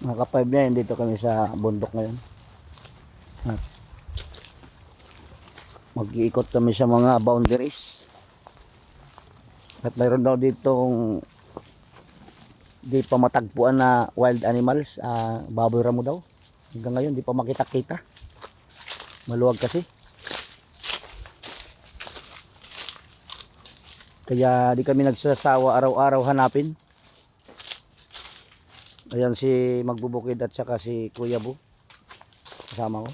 Mga ka-5 na, dito kami sa bundok ngayon. At mag-iikot kami sa mga boundaries. At mayroon daw ditong di pa matagpuan na wild animals, baboy ramo daw. Hanggang ngayon di pa makita-kita. Maluwag kasi. Kaya di kami nagsasawa araw-araw hanapin. Ayan si Magbubukid at saka si Kuya Bu. Kasama ko.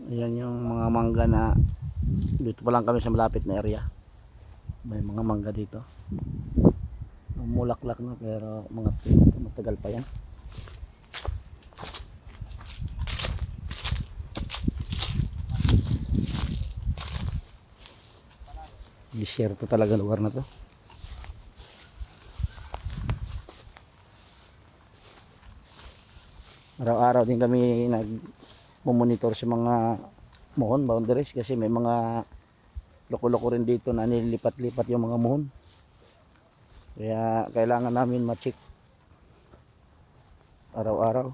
Ayan yung mga mangga na dito pa lang kami sa malapit na area. May mga mangga dito. Mulaklak na pero mga matagal pa yan. Disyerto talaga lugar na to. Araw-araw din kami nag-monitor sa mga mohon boundaries kasi may mga loko-loko rin dito na nililipat-lipat yung mga mohon. Kaya kailangan namin ma-check araw-araw.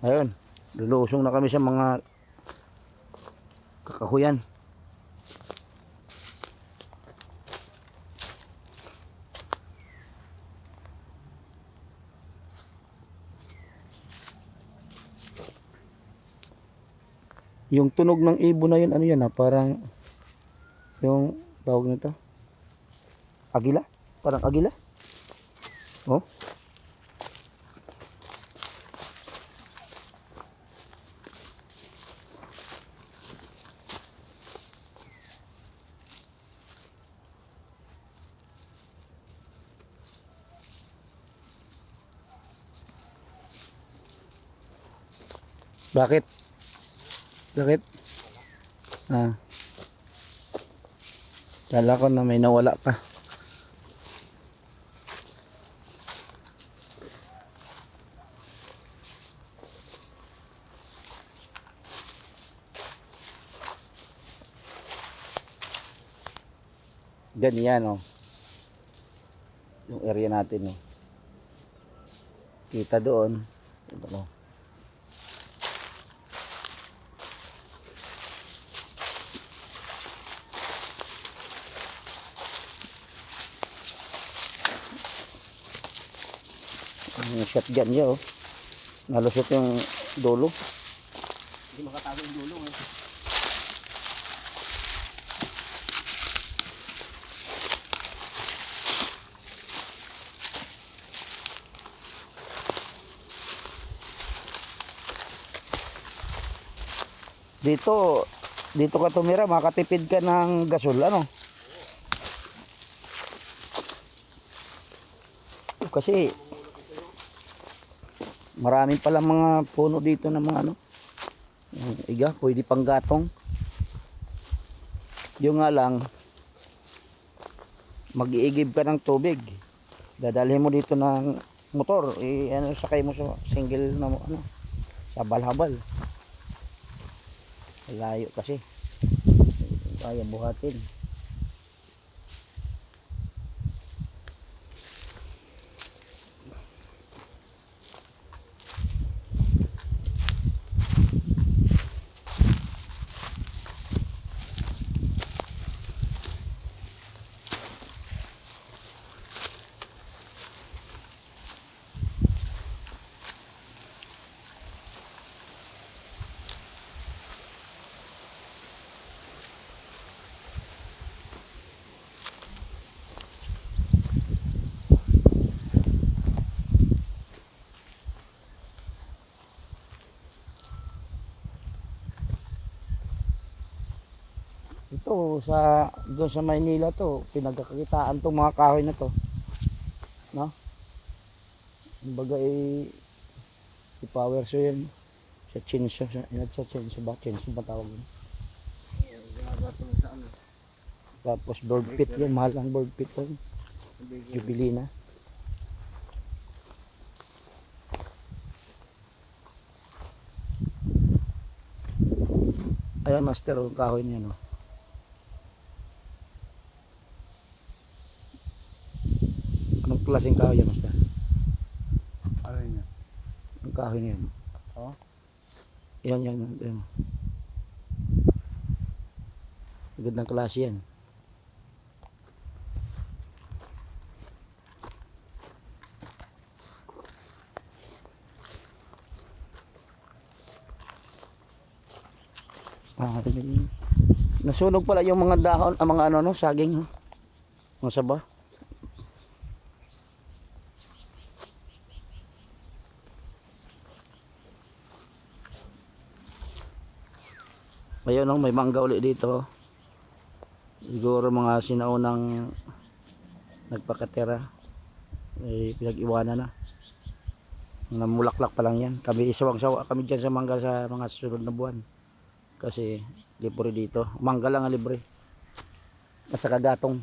Ayun, lulusong na kami sa mga kakahuyan. Yung tunog ng ibon na yun, ano yan parang yung tawag nito, agila, parang agila. Oh, bakit? Bakit? Kala ko na may nawala pa. Ganyan oh. Yung area natin oh. Kita doon. Ito oh. Yung shotgun niya oh. Nalusot yung dulo. Hindi makatago yung dulo eh. Dito ka tumira, makatipid ka ng gasol, ano? Kasi maraming pala mga puno dito na mga ano, iga, pwede pang gatong. Yung nga lang, mag-iigib ka ng tubig. Dadalhin mo dito ng motor, ano, sakay mo sa single na ano, sa balhabal. Layo kasi. Kaya buhatin. Ito sa doon sa Maynila to, pinagkakakitaan tong mga kahoy na to. No? Kumbaga i-power so yan sa chainsaw, sa chainsaw ba? Chainsaw ba tawag yun? Katulad sa ano. Tapos bird pit yun, mahal ang bird pit yun. Jubilina. Ayan master, yung kahoy niya no. Anong klaseng kahoy yan master? Ano yun? Ang kahoy niya. Oh? Yan. Gandang klase yan. Nasunog pala yung mga dahon, ang mga ano, saging, mga saba. Ayun, may mangga ulit dito. Siguro mga sinaunang nagpakatira ay pinag-iwanan na. Namulaklak pa lang yan. Kami isawang-sawa kami dyan sa mangga sa mga susunod na buwan. Kasi libre dito. Mangga lang ang libre. At saka gatong.